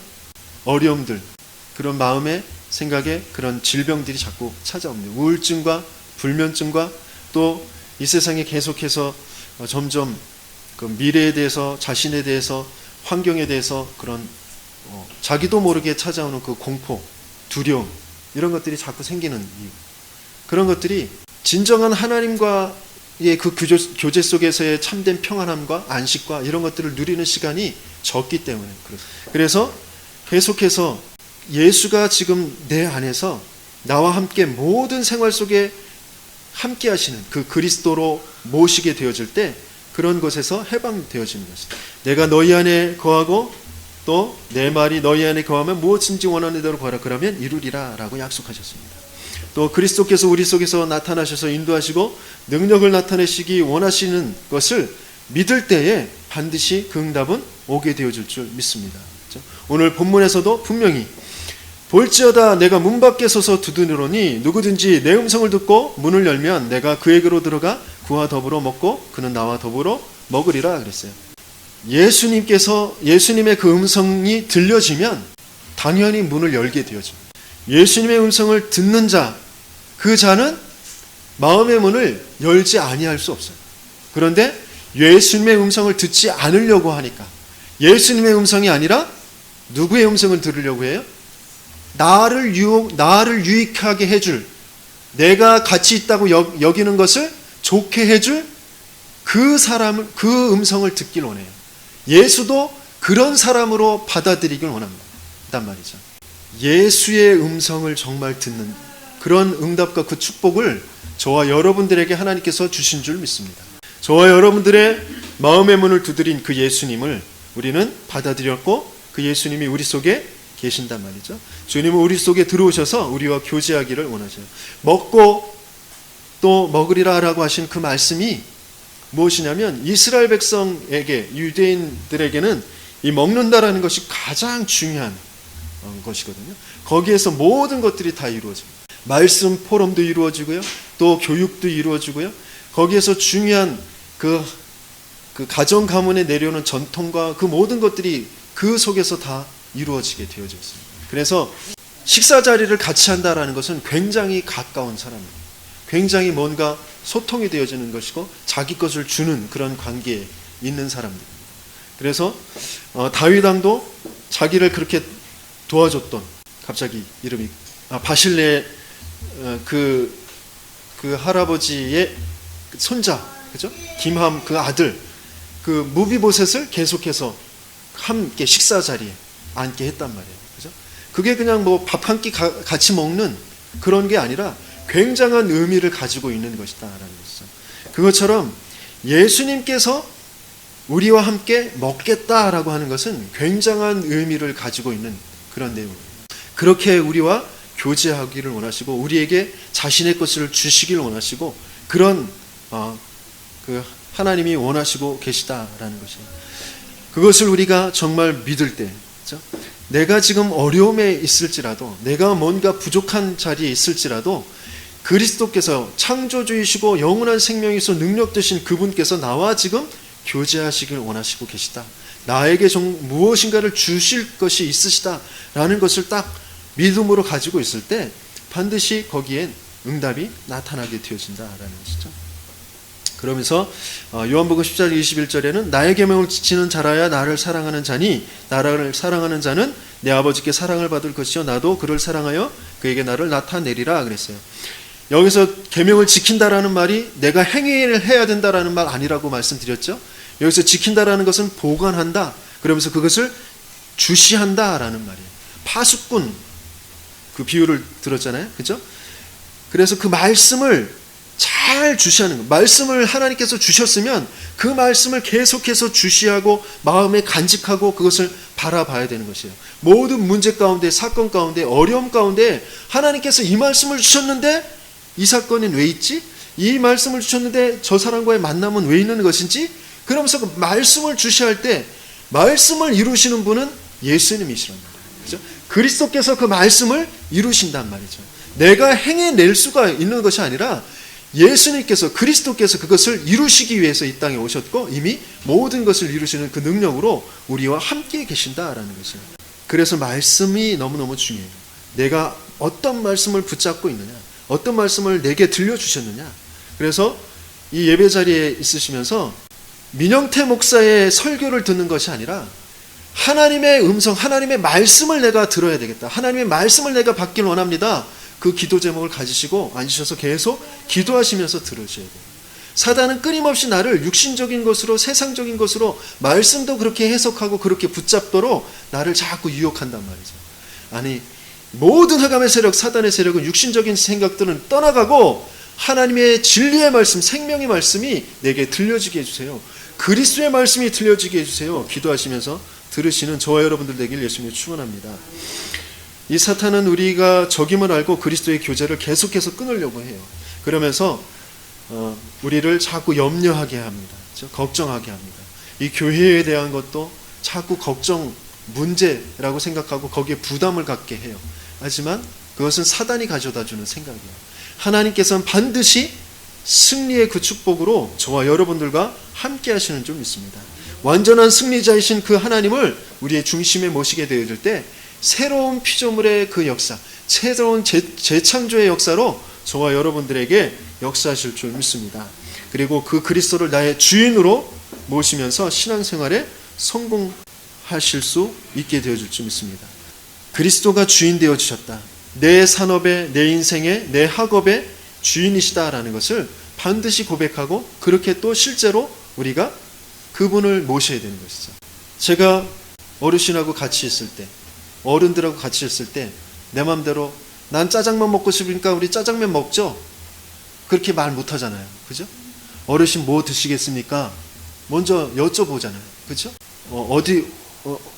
어려움들, 그런 마음의 생각에 그런 질병들이 자꾸 찾아옵니다. 우울증과 불면증과 또 이 세상에 계속해서 점점 그 미래에 대해서, 자신에 대해서, 환경에 대해서 그런 자기도 모르게 찾아오는 그 공포, 두려움, 이런 것들이 자꾸 생기는 이유, 그런 것들이 진정한 하나님과의 그 교제 속에서의 참된 평안함과 안식과 이런 것들을 누리는 시간이 적기 때문에 그래서 계속해서 예수가 지금 내 안에서 나와 함께 모든 생활 속에 함께 하시는 그 그리스도로 모시게 되어질 때 그런 것에서 해방되어지는 것입니다. 내가 너희 안에 거하고 또 내 말이 너희 안에 거하면 무엇인지 원하는 대로 구하라 그러면 이루리라 라고 약속하셨습니다. 또 그리스도께서 우리 속에서 나타나셔서 인도하시고 능력을 나타내시기 원하시는 것을 믿을 때에 반드시 그 응답은 오게 되어질 줄 믿습니다. 오늘 본문에서도 분명히 볼지어다 내가 문 밖에 서서 두드리노니 누구든지 내 음성을 듣고 문을 열면 내가 그에게로 들어가 그와 더불어 먹고 그는 나와 더불어 먹으리라 그랬어요. 예수님의 그 음성이 들려지면 당연히 문을 열게 되어집니다. 예수님의 음성을 듣는 자, 그 자는 마음의 문을 열지 아니할 수 없어요. 그런데 예수님의 음성을 듣지 않으려고 하니까, 예수님의 음성이 아니라 누구의 음성을 들으려고 해요? 나를 유익하게 해줄, 내가 가치 있다고 여기는 것을 좋게 해줄 그 사람을, 그 음성을 듣길 원해요. 예수도 그런 사람으로 받아들이길 원합니다. 단 말이죠. 예수의 음성을 정말 듣는 그런 응답과 그 축복을 저와 여러분들에게 하나님께서 주신 줄 믿습니다. 저와 여러분들의 마음의 문을 두드린 그 예수님을 우리는 받아들였고 그 예수님이 우리 속에 계신단 말이죠. 주님은 우리 속에 들어오셔서 우리와 교제하기를 원하셔요. 먹고 또 먹으리라 라고 하신 그 말씀이 무엇이냐면 이스라엘 백성에게, 유대인들에게는 이 먹는다라는 것이 가장 중요한 것이거든요. 거기에서 모든 것들이 다 이루어집니다. 말씀 포럼도 이루어지고요, 또 교육도 이루어지고요, 거기에서 중요한 그 가정 가문에 내려오는 전통과 그 모든 것들이 그 속에서 다 이루어지게 되어져 있습니다. 그래서 식사 자리를 같이 한다라는 것은 굉장히 가까운 사람입니다. 굉장히 뭔가 소통이 되어지는 것이고 자기 것을 주는 그런 관계에 있는 사람들입니다. 그래서 다윗 왕도 자기를 그렇게 도와줬던, 갑자기 이름이 바실레 그 할아버지의 손자, 그죠? 김함 그 아들, 그 무비보셋을 계속해서 함께 식사 자리에 앉게 했단 말이에요. 그죠? 그게 그냥 뭐 밥 한 끼 같이 먹는 그런 게 아니라 굉장한 의미를 가지고 있는 것이다라는 것이죠. 그것처럼 예수님께서 우리와 함께 먹겠다라고 하는 것은 굉장한 의미를 가지고 있는 그런 내용이에요. 그렇게 우리와 교제하기를 원하시고 우리에게 자신의 것을 주시기를 원하시고 그런 그 하나님이 원하시고 계시다라는 것이에요. 그것을 우리가 정말 믿을 때, 그렇죠? 내가 지금 어려움에 있을지라도, 내가 뭔가 부족한 자리에 있을지라도 그리스도께서 창조주이시고 영원한 생명이서 능력 되신 그분께서 나와 지금 교제하시길 원하시고 계시다. 나에게 무엇인가를 주실 것이 있으시다라는 것을 딱 믿음으로 가지고 있을 때 반드시 거기엔 응답이 나타나게 되어진다라는 것이죠. 그러면서 요한복음 10장 21절에는 나의 계명을 지키는 자라야 나를 사랑하는 자니 나를 사랑하는 자는 내 아버지께 사랑을 받을 것이요 나도 그를 사랑하여 그에게 나를 나타내리라 그랬어요. 여기서 계명을 지킨다라는 말이 내가 행위를 해야 된다라는 말 아니라고 말씀드렸죠. 여기서 지킨다라는 것은 보관한다. 그러면서 그것을 주시한다라는 말이에요. 파수꾼 그 비유를 들었잖아요. 그죠? 그래서 그 말씀을 잘 주시하는 것. 말씀을 하나님께서 주셨으면 그 말씀을 계속해서 주시하고 마음에 간직하고 그것을 바라봐야 되는 것이에요. 모든 문제 가운데, 사건 가운데, 어려움 가운데 하나님께서 이 말씀을 주셨는데 이 사건은 왜 있지? 이 말씀을 주셨는데 저 사람과의 만남은 왜 있는 것인지? 그러면서 그 말씀을 주시할 때 말씀을 이루시는 분은 예수님이시란 말이에요. 그렇죠? 그리스도께서 그 말씀을 이루신단 말이죠. 내가 행해낼 수가 있는 것이 아니라 예수님께서 그리스도께서 그것을 이루시기 위해서 이 땅에 오셨고 이미 모든 것을 이루시는 그 능력으로 우리와 함께 계신다라는 것이에요. 그래서 말씀이 너무너무 중요해요. 내가 어떤 말씀을 붙잡고 있느냐, 어떤 말씀을 내게 들려주셨느냐. 그래서 이 예배 자리에 있으시면서 민영태 목사의 설교를 듣는 것이 아니라 하나님의 음성, 하나님의 말씀을 내가 들어야 되겠다. 하나님의 말씀을 내가 받길 원합니다. 그 기도 제목을 가지시고 앉으셔서 계속 기도하시면서 들으셔야 돼요. 사단은 끊임없이 나를 육신적인 것으로, 세상적인 것으로 말씀도 그렇게 해석하고 그렇게 붙잡도록 나를 자꾸 유혹한단 말이죠. 아니, 모든 흑암의 세력, 사단의 세력은 육신적인 생각들은 떠나가고 하나님의 진리의 말씀, 생명의 말씀이 내게 들려지게 해주세요. 그리스도의 말씀이 들려지게 해주세요. 기도하시면서 들으시는 저와 여러분들 되길 예수님이 축원합니다. 이 사탄은 우리가 적임을 알고 그리스도의 교제를 계속해서 끊으려고 해요. 그러면서 우리를 자꾸 염려하게 합니다. 걱정하게 합니다. 이 교회에 대한 것도 자꾸 걱정, 문제라고 생각하고 거기에 부담을 갖게 해요. 하지만 그것은 사단이 가져다주는 생각이에요. 하나님께서는 반드시 승리의 그 축복으로 저와 여러분들과 함께 하시는 줄 믿습니다. 완전한 승리자이신 그 하나님을 우리의 중심에 모시게 되어질 때 새로운 피조물의 그 역사, 새로운 재창조의 역사로 저와 여러분들에게 역사하실 줄 믿습니다. 그리고 그 그리스도를 나의 주인으로 모시면서 신앙생활에 성공하실 수 있게 되어질 줄 믿습니다. 그리스도가 주인 되어주셨다. 내 산업에, 내 인생에, 내 학업에 주인이시다라는 것을 반드시 고백하고 그렇게 또 실제로 우리가 그분을 모셔야 되는 것이죠. 제가 어르신하고 같이 있을 때, 어른들하고 같이 있을 때 내 맘대로 난 짜장면 먹고 싶으니까 우리 짜장면 먹죠? 그렇게 말 못하잖아요. 그죠? 어르신 뭐 드시겠습니까? 먼저 여쭤보잖아요. 그죠?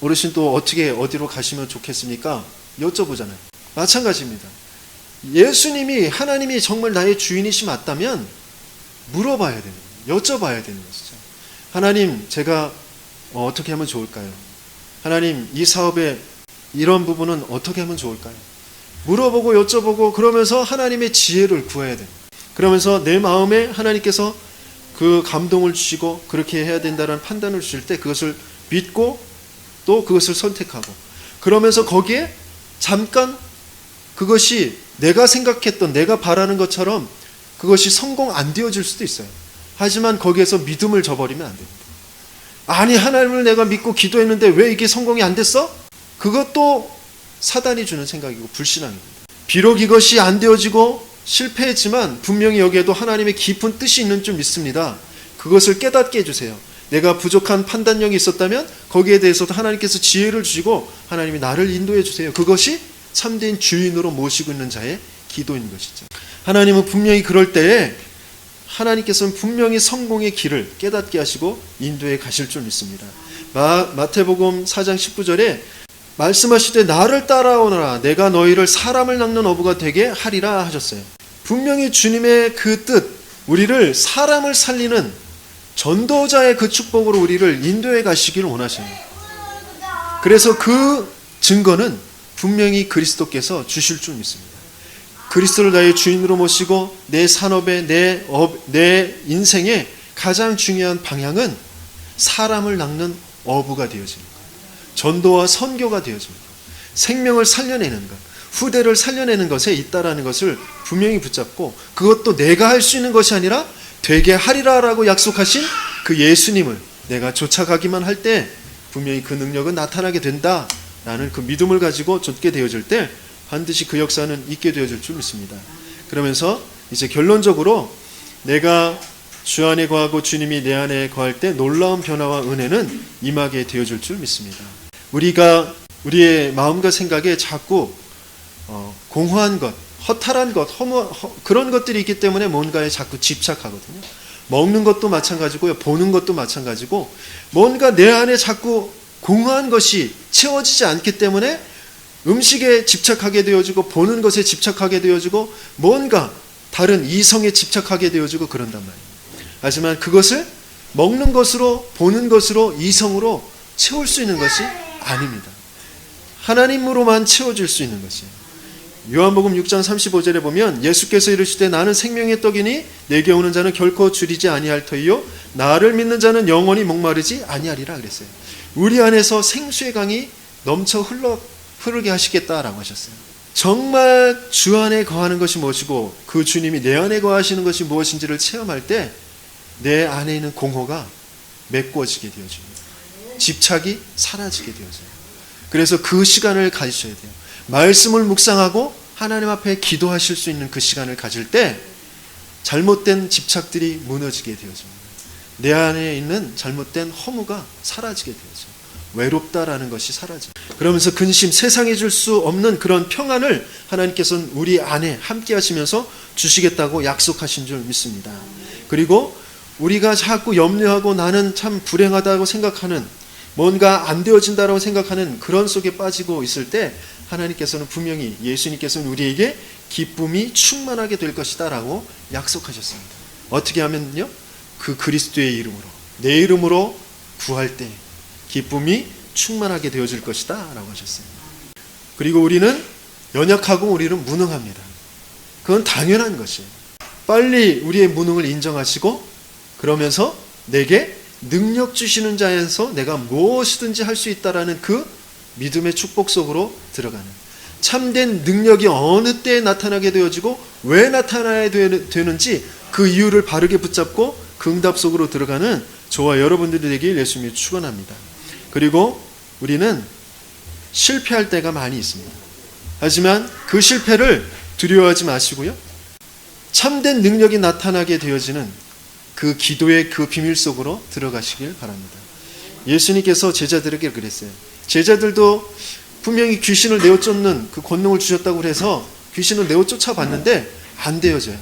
어르신 또 어디로 가시면 좋겠습니까? 여쭤보잖아요. 마찬가지입니다. 예수님이, 하나님이 정말 나의 주인이시 맞다면 물어봐야 되는 거예요. 여쭤봐야 되는 것이죠. 하나님, 제가 어떻게 하면 좋을까요? 하나님, 이 사업에 이런 부분은 어떻게 하면 좋을까요? 물어보고 여쭤보고 그러면서 하나님의 지혜를 구해야 돼요. 그러면서 내 마음에 하나님께서 그 감동을 주시고 그렇게 해야 된다는 판단을 주실 때 그것을 믿고 또 그것을 선택하고 그러면서 거기에 잠깐 그것이 내가 생각했던, 내가 바라는 것처럼 그것이 성공 안 되어질 수도 있어요. 하지만 거기에서 믿음을 저버리면 안 됩니다. 아니, 하나님을 내가 믿고 기도했는데 왜 이게 성공이 안 됐어? 그것도 사단이 주는 생각이고 불신앙입니다. 비록 이것이 안 되어지고 실패했지만 분명히 여기에도 하나님의 깊은 뜻이 있는 줄 믿습니다. 그것을 깨닫게 해주세요. 내가 부족한 판단력이 있었다면 거기에 대해서도 하나님께서 지혜를 주시고 하나님이 나를 인도해 주세요. 그것이 참된 주인으로 모시고 있는 자의 기도인 것이죠. 하나님은 분명히 그럴 때에 하나님께서는 분명히 성공의 길을 깨닫게 하시고 인도해 가실 줄 믿습니다. 마태복음 4장 19절에 말씀하실 때 나를 따라오너라 내가 너희를 사람을 낚는 어부가 되게 하리라 하셨어요. 분명히 주님의 그 뜻, 우리를 사람을 살리는 전도자의 그 축복으로 우리를 인도해 가시기를 원하셔요. 그래서 그 증거는 분명히 그리스도께서 주실 줄 믿습니다. 그리스도를 나의 주인으로 모시고 내 산업에 내 인생의 가장 중요한 방향은 사람을 낚는 어부가 되어지는 것, 전도와 선교가 되어지는 것, 생명을 살려내는 것, 후대를 살려내는 것에 있다라는 것을 분명히 붙잡고 그것도 내가 할 수 있는 것이 아니라 되게 하리라라고 약속하신 그 예수님을 내가 쫓아가기만 할 때 분명히 그 능력은 나타나게 된다라는 그 믿음을 가지고 좇게 되어질 때 반드시 그 역사는 있게 되어질 줄 믿습니다. 그러면서 이제 결론적으로 내가 주 안에 거하고 주님이 내 안에 거할 때 놀라운 변화와 은혜는 임하게 되어질 줄 믿습니다. 우리가 우리의 마음과 생각에 자꾸 공허한 것, 허탈한 것, 그런 것들이 있기 때문에 뭔가에 자꾸 집착하거든요. 먹는 것도 마찬가지고요. 보는 것도 마찬가지고 뭔가 내 안에 자꾸 공허한 것이 채워지지 않기 때문에 음식에 집착하게 되어지고 보는 것에 집착하게 되어지고 뭔가 다른 이성에 집착하게 되어지고 그런단 말이에요. 하지만 그것을 먹는 것으로 보는 것으로 이성으로 채울 수 있는 것이 아닙니다. 하나님으로만 채워질 수 있는 것이에요. 요한복음 6장 35절에 보면 예수께서 이르시되 나는 생명의 떡이니 내게 오는 자는 결코 줄이지 아니할 터이요 나를 믿는 자는 영원히 목마르지 아니하리라 그랬어요. 우리 안에서 생수의 강이 넘쳐 흐르게 하시겠다라고 하셨어요. 정말 주 안에 거하는 것이 무엇이고 그 주님이 내 안에 거하시는 것이 무엇인지를 체험할 때 내 안에 있는 공허가 메꿔지게 되어집니다. 집착이 사라지게 되어져요. 그래서 그 시간을 가지셔야 돼요. 말씀을 묵상하고 하나님 앞에 기도하실 수 있는 그 시간을 가질 때 잘못된 집착들이 무너지게 되어집니다. 내 안에 있는 잘못된 허무가 사라지게 되어져요. 외롭다라는 것이 사라져요. 그러면서 근심, 세상에 줄 수 없는 그런 평안을 하나님께서는 우리 안에 함께 하시면서 주시겠다고 약속하신 줄 믿습니다. 그리고 우리가 자꾸 염려하고 나는 참 불행하다고 생각하는 뭔가 안 되어진다고 생각하는 그런 속에 빠지고 있을 때 하나님께서는 분명히 예수님께서는 우리에게 기쁨이 충만하게 될 것이다 라고 약속하셨습니다. 어떻게 하면요? 그 그리스도의 이름으로 내 이름으로 구할 때 기쁨이 충만하게 되어질 것이다 라고 하셨어요. 그리고 우리는 연약하고 우리는 무능합니다. 그건 당연한 것이에요. 빨리 우리의 무능을 인정하시고 그러면서 내게 능력 주시는 자에서 내가 무엇이든지 할 수 있다라는 그 믿음의 축복 속으로 들어가는 참된 능력이 어느 때에 나타나게 되어지고 왜 나타나야 되는지 그 이유를 바르게 붙잡고 그 응답 속으로 들어가는 저와 여러분들이 되길 예수님이 축원합니다. 그리고 우리는 실패할 때가 많이 있습니다. 하지만 그 실패를 두려워하지 마시고요. 참된 능력이 나타나게 되어지는 그 기도의 그 비밀 속으로 들어가시길 바랍니다. 예수님께서 제자들에게 그랬어요. 제자들도 분명히 귀신을 내어쫓는 그 권능을 주셨다고 해서 귀신을 내어쫓아 봤는데 안 되어져요.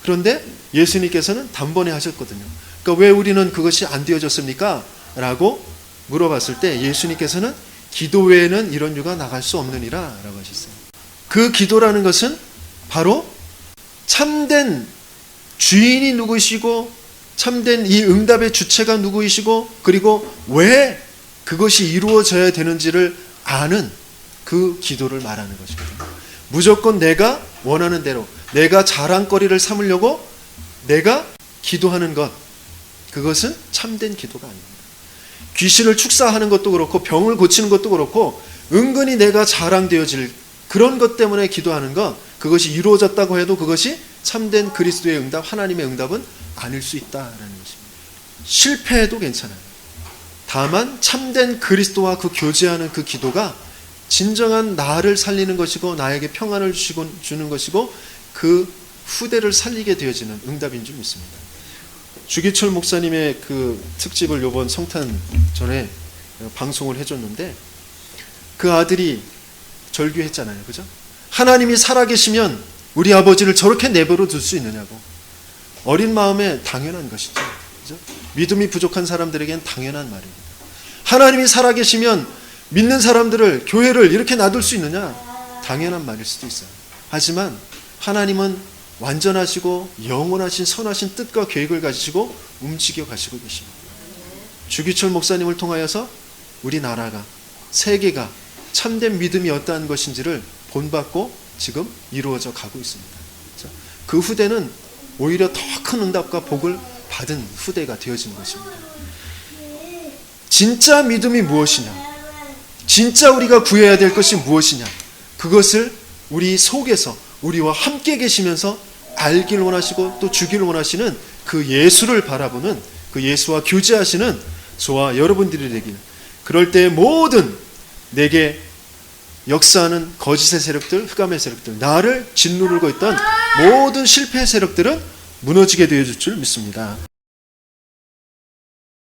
그런데 예수님께서는 단번에 하셨거든요. 그러니까 왜 우리는 그것이 안 되어졌습니까? 라고 물어봤을 때 예수님께서는 기도 외에는 이런 유가 나갈 수 없느니라 라고 하셨어요. 그 기도라는 것은 바로 참된 주인이 누구시고 참된 이 응답의 주체가 누구이시고 그리고 왜 그것이 이루어져야 되는지를 아는 그 기도를 말하는 것이거든요. 무조건 내가 원하는 대로 내가 자랑거리를 삼으려고 내가 기도하는 것, 그것은 참된 기도가 아닙니다. 귀신을 축사하는 것도 그렇고 병을 고치는 것도 그렇고 은근히 내가 자랑되어질 그런 것 때문에 기도하는 것, 그것이 이루어졌다고 해도 그것이 참된 그리스도의 응답, 하나님의 응답은 아닐 수 있다라는 것입니다. 실패해도 괜찮아요. 다만 참된 그리스도와 그 교제하는 그 기도가 진정한 나를 살리는 것이고 나에게 평안을 주는 것이고 그 후대를 살리게 되어지는 응답인 줄 믿습니다. 주기철 목사님의 그 특집을 요번 성탄 전에 방송을 해줬는데 그 아들이 절규했잖아요. 그죠? 하나님이 살아계시면 우리 아버지를 저렇게 내버려 둘 수 있느냐고. 어린 마음에 당연한 것이죠. 그죠? 믿음이 부족한 사람들에겐 당연한 말입니다. 하나님이 살아계시면 믿는 사람들을, 교회를 이렇게 놔둘 수 있느냐? 당연한 말일 수도 있어요. 하지만 하나님은 완전하시고 영원하신 선하신 뜻과 계획을 가지시고 움직여 가시고 계십니다. 주기철 목사님을 통하여서 우리나라가, 세계가 참된 믿음이 어떠한 것인지를 본받고 지금 이루어져 가고 있습니다. 그 후대는 오히려 더 큰 응답과 복을 받은 후대가 되어지는 것입니다. 진짜 믿음이 무엇이냐? 진짜 우리가 구해야 될 것이 무엇이냐? 그것을 우리 속에서 우리와 함께 계시면서 알기를 원하시고 또 주기를 원하시는 그 예수를 바라보는, 그 예수와 교제하시는 저와 여러분들이 되길, 그럴 때 모든 내게 역사하는 거짓의 세력들, 흑암의 세력들, 나를 짓누르고 있던 모든 실패의 세력들은 무너지게 되어줄 줄 믿습니다.